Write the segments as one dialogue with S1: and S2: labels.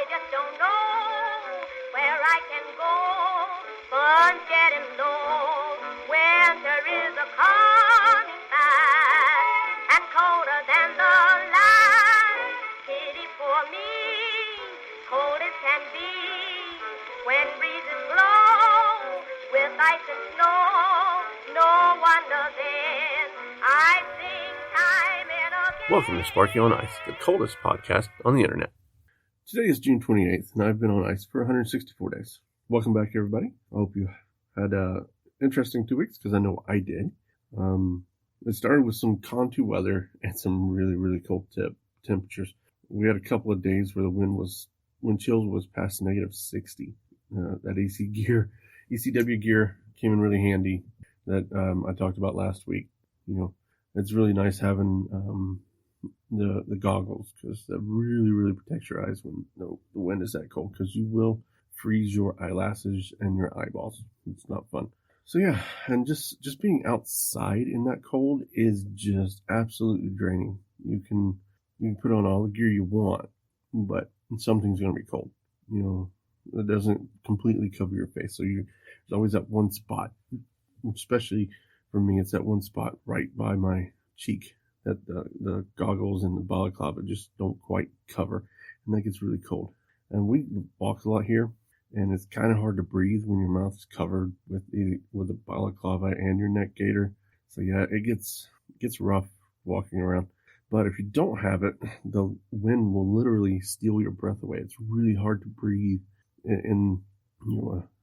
S1: I just don't know where I can go. Fun's getting low. Winter is a coming fast and colder than the last. Pity for me, cold as can be. When breezes blow with ice and snow, no wonder then I sing time and again.
S2: Welcome to Sparky on Ice, the coldest podcast on the internet. Today is June 28th, and I've been on ice for 164 days. Welcome back, everybody. I hope you had an interesting 2 weeks, because I know I did. It started with some Con2 weather and some really, really cold temperatures. We had a couple of days where the wind chills was past negative 60. That ECW gear came in really handy that I talked about last week. You know, it's really nice having the goggles, because that really, really protects your eyes when the wind is that cold, because you will freeze your eyelashes and your eyeballs. It's not fun. So yeah, and just being outside in that cold is just absolutely draining. You can put on all the gear you want, but something's going to be cold. You know, it doesn't completely cover your face. So there's always that one spot, especially for me, it's that one spot right by my cheek that the goggles and the balaclava just don't quite cover, and that gets really cold. And we walk a lot here, and it's kind of hard to breathe when your mouth is covered with the balaclava and your neck gaiter. So yeah, it gets rough walking around. But if you don't have it, the wind will literally steal your breath away. It's really hard to breathe in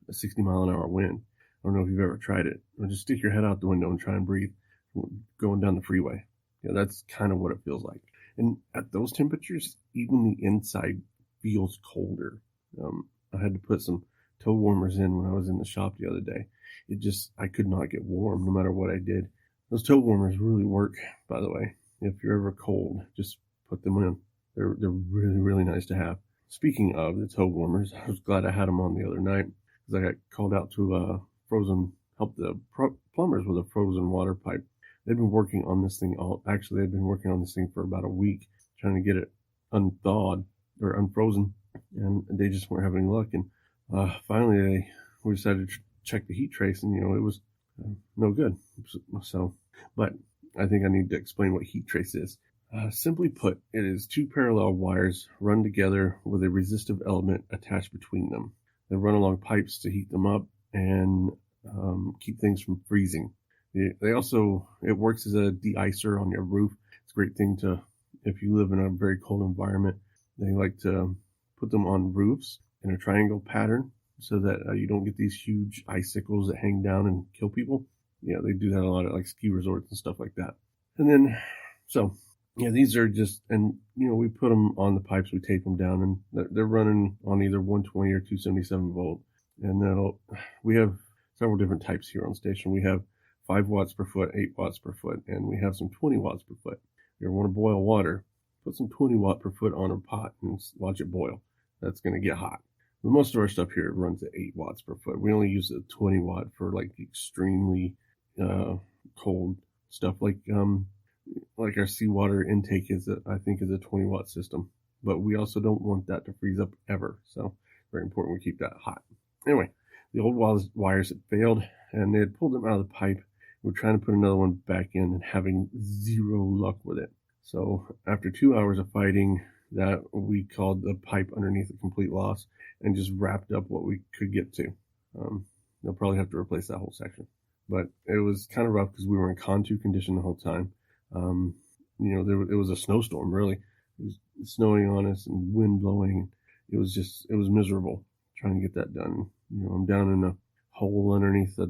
S2: a 60 mile an hour wind. I don't know if you've ever tried it. Or just stick your head out the window and try and breathe going down the freeway. Yeah, that's kind of what it feels like. And at those temperatures, even the inside feels colder. I had to put some toe warmers in when I was in the shop the other day. I could not get warm no matter what I did. Those toe warmers really work, by the way. If you're ever cold, just put them in. They're really, really nice to have. Speaking of the toe warmers, I was glad I had them on the other night, because I got called out to help the plumbers with a frozen water pipe. They've been working on this thing they've been working on this thing for about a week, trying to get it unthawed or unfrozen, and they just weren't having any luck. And finally, we decided to check the heat trace, and it was no good. So, but I think I need to explain what heat trace is. Simply put, it is two parallel wires run together with a resistive element attached between them. They run along pipes to heat them up and keep things from freezing. It works as a de-icer on your roof. It's a great thing if you live in a very cold environment. They like to put them on roofs in a triangle pattern so that you don't get these huge icicles that hang down and kill people. Yeah, they do that a lot at like ski resorts and stuff like that. And then, these are just, and we put them on the pipes, we tape them down, and they're running on either 120 or 277 volt. And we have several different types here on station. We have 5 watts per foot, 8 watts per foot, and we have some 20 watts per foot. If you want to boil water, put some 20 watt per foot on a pot and watch it boil. That's going to get hot. But most of our stuff here runs at 8 watts per foot. We only use a 20 watt for like extremely cold stuff, like our seawater intake I think is a 20 watt system. But we also don't want that to freeze up ever. So very important we keep that hot. Anyway, the old wires had failed, and they had pulled them out of the pipe. We're trying to put another one back in and having zero luck with it. So after 2 hours of fighting that, we called the pipe underneath a complete loss and just wrapped up what we could get to. They'll probably have to replace that whole section. But it was kind of rough because we were in Con2 condition the whole time. It was a snowstorm, really. It was snowing on us and wind blowing. It was miserable trying to get that done. I'm down in a hole underneath a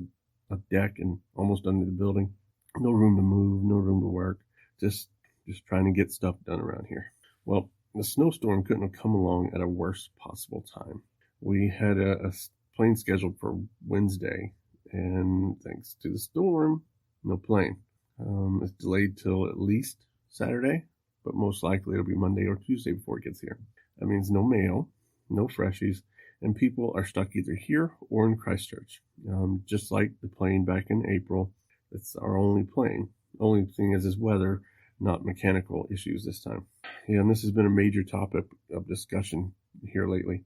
S2: deck and almost under the building. No room to move, no room to work. Just trying to get stuff done around here. Well, the snowstorm couldn't have come along at a worse possible time. We had a plane scheduled for Wednesday, and thanks to the storm, no plane. It's delayed till at least Saturday, but most likely it'll be Monday or Tuesday before it gets here. That means no mail, no freshies, and people are stuck either here or in Christchurch. Just like the plane back in April, it's our only plane. Only thing is weather, not mechanical issues this time. Yeah, and this has been a major topic of discussion here lately.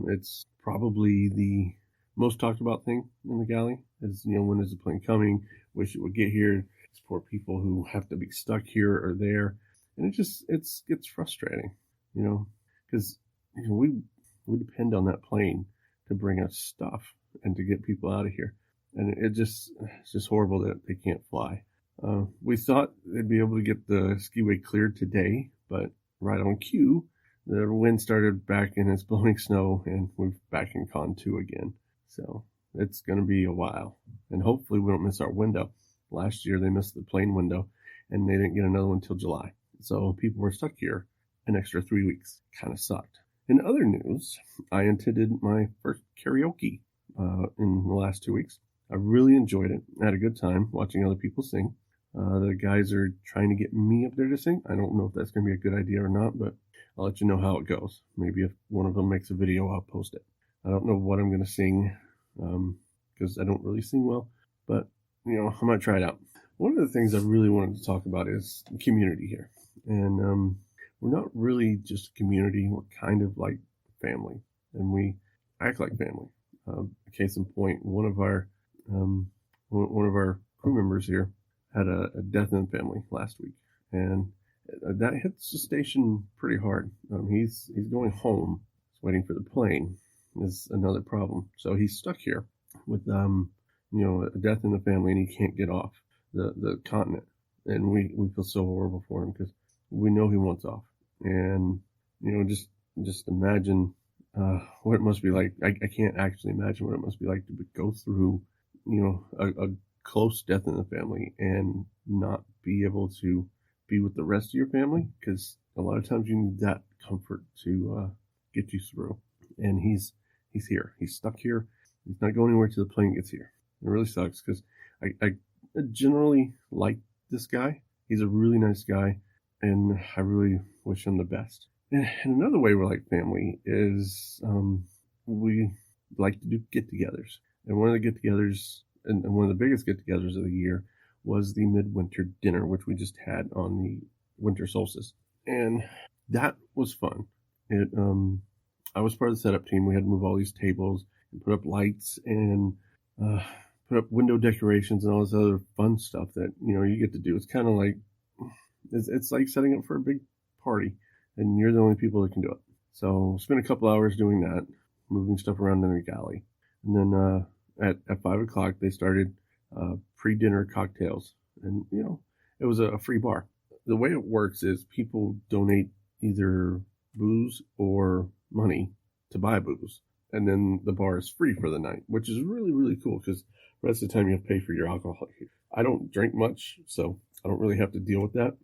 S2: It's probably the most talked about thing in the galley is, when is the plane coming? Wish it would get here. These poor people who have to be stuck here or there. And it gets frustrating, because we depend on that plane to bring us stuff and to get people out of here. And it's just horrible that they can't fly. We thought they'd be able to get the skiway cleared today, but right on cue, the wind started back and it's blowing snow, and we're back in Con 2 again. So it's going to be a while, and hopefully we don't miss our window. Last year they missed the plane window, and they didn't get another one until July. So people were stuck here an extra 3 weeks. Kind of sucked. In other news, I attended my first karaoke in the last 2 weeks. I really enjoyed it. I had a good time watching other people sing. The guys are trying to get me up there to sing. I don't know if that's going to be a good idea or not, but I'll let you know how it goes. Maybe if one of them makes a video, I'll post it. I don't know what I'm going to sing because I don't really sing well, but I might try it out. One of the things I really wanted to talk about is community here. And we're not really just a community. We're kind of like family, and we act like family. Case in point, one of our crew members here had a death in the family last week, and that hits the station pretty hard. He's going home. He's waiting for the plane is another problem. So he's stuck here with a death in the family, and he can't get off the continent. And we feel so horrible for him because we know he wants off. And just imagine what it must be like. I can't actually imagine what it must be like to go through a close death in the family and not be able to be with the rest of your family, because a lot of times you need that comfort to get you through. And he's here. He's stuck here. He's not going anywhere till the plane gets here. It really sucks because I generally like this guy. He's a really nice guy, and I really wish him the best. And another way we're like family is we like to do get-togethers. And one of the get-togethers, and one of the biggest get-togethers of the year, was the Midwinter Dinner, which we just had on the winter solstice. And that was fun. I was part of the setup team. We had to move all these tables and put up lights and put up window decorations and all this other fun stuff that, you get to do. It's kind of like, it's like setting up for a big party, and you're the only people that can do it. So spent a couple hours doing that, moving stuff around in the galley. And then at 5 o'clock, they started pre-dinner cocktails. And, it was a free bar. The way it works is people donate either booze or money to buy booze. And then the bar is free for the night, which is really, really cool because the rest of the time you have to pay for your alcohol. I don't drink much, so I don't really have to deal with that.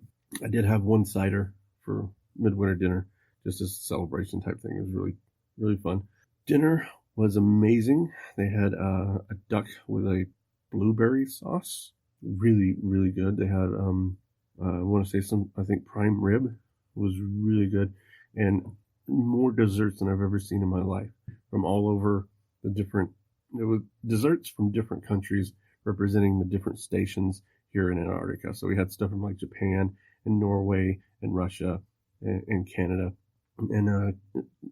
S2: I did have one cider for Midwinter Dinner, just as a celebration type thing. It was really, really fun. Dinner was amazing. They had a duck with a blueberry sauce. Really, really good. They had, I want to say I think prime rib was really good. And more desserts than I've ever seen in my life from all over it was desserts from different countries representing the different stations here in Antarctica. So we had stuff from like Japan and Norway and Russia and Canada and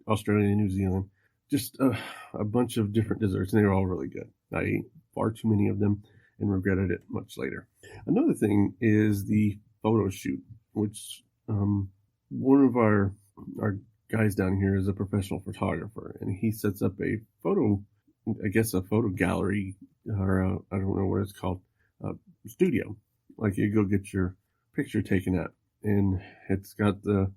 S2: Australia and New Zealand. Just a bunch of different desserts, and they were all really good. I ate far too many of them and regretted it much later. Another thing is the photo shoot, which one of our guys down here is a professional photographer, and he sets up a photo gallery, or I don't know what it's called, studio. Like you go get your picture taken at, and it's got the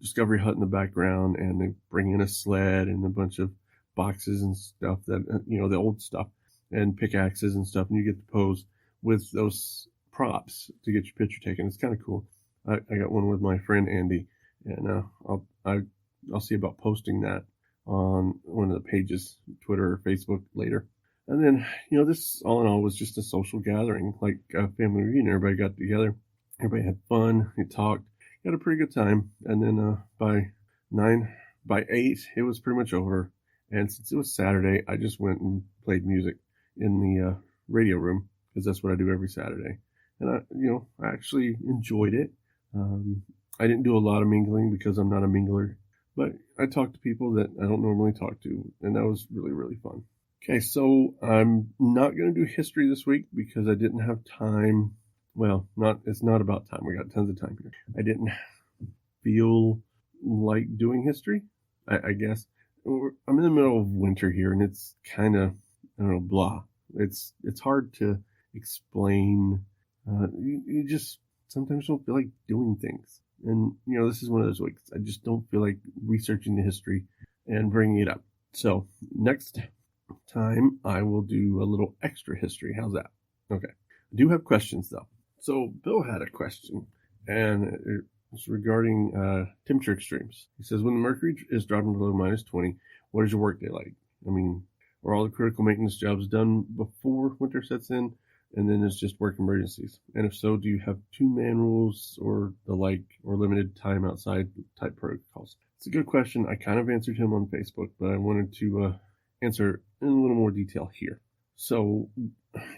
S2: Discovery Hut in the background, and they bring in a sled and a bunch of boxes and stuff that, the old stuff, and pickaxes and stuff, and you get to pose with those props to get your picture taken. It's kind of cool. I got one with my friend Andy, and I'll see about posting that on one of the pages, Twitter or Facebook later. And then, this all in all was just a social gathering, like a family reunion. Everybody got together. Everybody had fun. We talked. Had a pretty good time. And then by 8, it was pretty much over. And since it was Saturday, I just went and played music in the radio room, because that's what I do every Saturday. And I actually enjoyed it. I didn't do a lot of mingling because I'm not a mingler. But I talked to people that I don't normally talk to, and that was really, really fun. Okay, so I'm not going to do history this week because I didn't have time. Well, it's not about time. We got tons of time here. I didn't feel like doing history, I guess. I'm in the middle of winter here, and it's kind of, I don't know, blah. It's hard to explain. You just sometimes don't feel like doing things. And, this is one of those weeks. I just don't feel like researching the history and bringing it up. So next time I will do a little extra history. How's that? Okay. I do have questions, though. So Bill had a question, and it's regarding temperature extremes. He says, when the mercury is dropping below -20, what is your workday like? I mean, are all the critical maintenance jobs done before winter sets in, and then it's just work emergencies? And if so, do you have two-man rules or the like, or limited time outside type protocols? It's a good question. I kind of answered him on Facebook, but I wanted to answer in a little more detail here. So,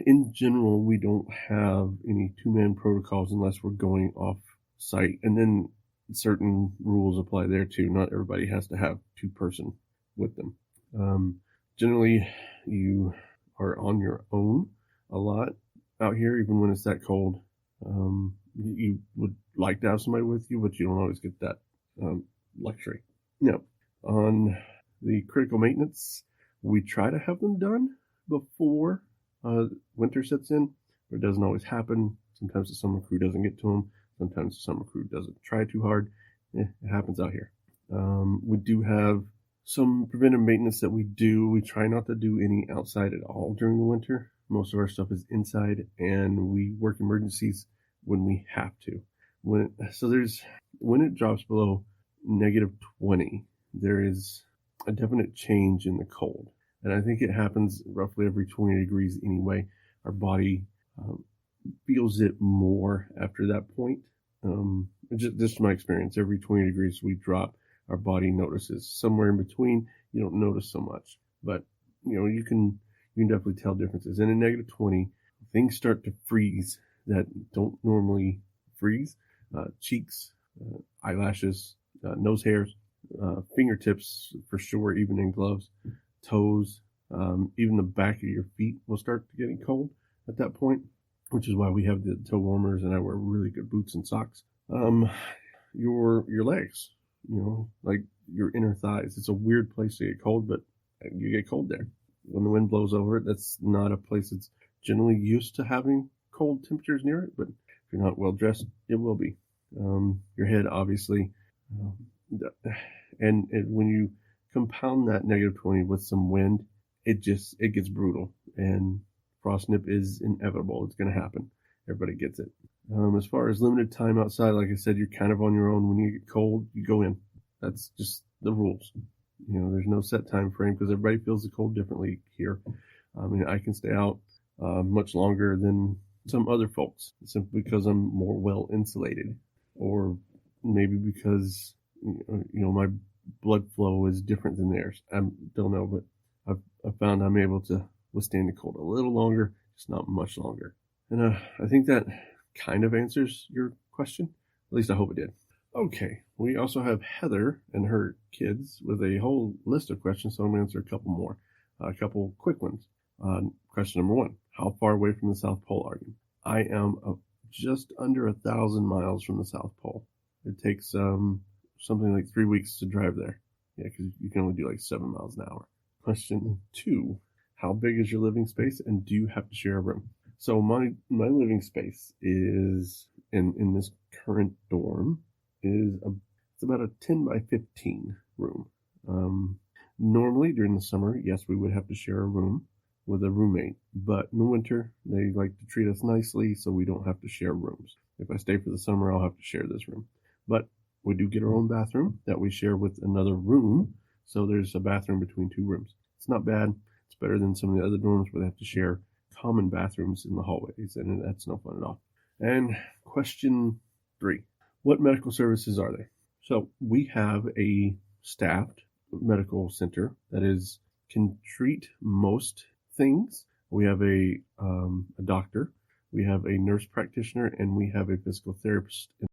S2: in general, we don't have any two-man protocols unless we're going off site, and then certain rules apply there too. Not everybody has to have two-person with them. Generally, you are on your own a lot out here, even when it's that cold. You would like to have somebody with you, but you don't always get that luxury. Now, on the critical maintenance, we try to have them done before winter sets in, but it doesn't always happen. Sometimes the summer crew doesn't get to them. Sometimes the summer crew doesn't try too hard. It happens out here. We do have some preventive maintenance that we do. We try not to do any outside at all during the winter. Most of our stuff is inside, and we work emergencies when we have to. When it drops below -20, there is a definite change in the cold. And I think it happens roughly every 20 degrees anyway. Our body feels it more after that point. Just my experience, every 20 degrees we drop, our body notices. Somewhere in between, you don't notice so much. But, you can definitely tell differences. And in -20, things start to freeze that don't normally freeze. Cheeks, eyelashes, nose hairs, fingertips for sure, even in gloves, toes, even the back of your feet will start getting cold at that point, which is why we have the toe warmers, and I wear really good boots and socks. Your legs, like your inner thighs. It's a weird place to get cold, but you get cold there. When the wind blows over it, that's not a place that's generally used to having cold temperatures near it, but if you're not well dressed, it will be. Your head, obviously, and when you compound that -20 with some wind, it gets brutal, and frost nip is inevitable. It's going to happen. Everybody gets it. As far as limited time outside, like I said, you're kind of on your own. When you get cold, you go in. That's just the rules. There's no set time frame because everybody feels the cold differently here. I mean, I can stay out much longer than some other folks simply because I'm more well insulated, or maybe because my blood flow is different than theirs. I don't know, but I've found I'm able to withstand the cold a little longer, just not much longer. And I think that kind of answers your question. At least I hope it did. Okay, we also have Heather and her kids with a whole list of questions, so I'm going to answer a couple more. A couple quick ones. Question number 1, how far away from the South Pole are you? I am just under 1,000 miles from the South Pole. It takes something like 3 weeks to drive there. Yeah, because you can only do like 7 miles an hour. Question 2, how big is your living space, and do you have to share a room? So my living space is, in this current dorm, it's about a 10 by 15 room. Normally during the summer, yes, we would have to share a room with a roommate, but in the winter, they like to treat us nicely, so we don't have to share rooms. If I stay for the summer, I'll have to share this room. But we do get our own bathroom that we share with another room, so there's a bathroom between 2 rooms. It's not bad. It's better than some of the other dorms where they have to share common bathrooms in the hallways, and that's no fun at all. And question 3, what medical services are there? So we have a staffed medical center that can treat most things. We have a doctor, we have a nurse practitioner, and we have a physical therapist in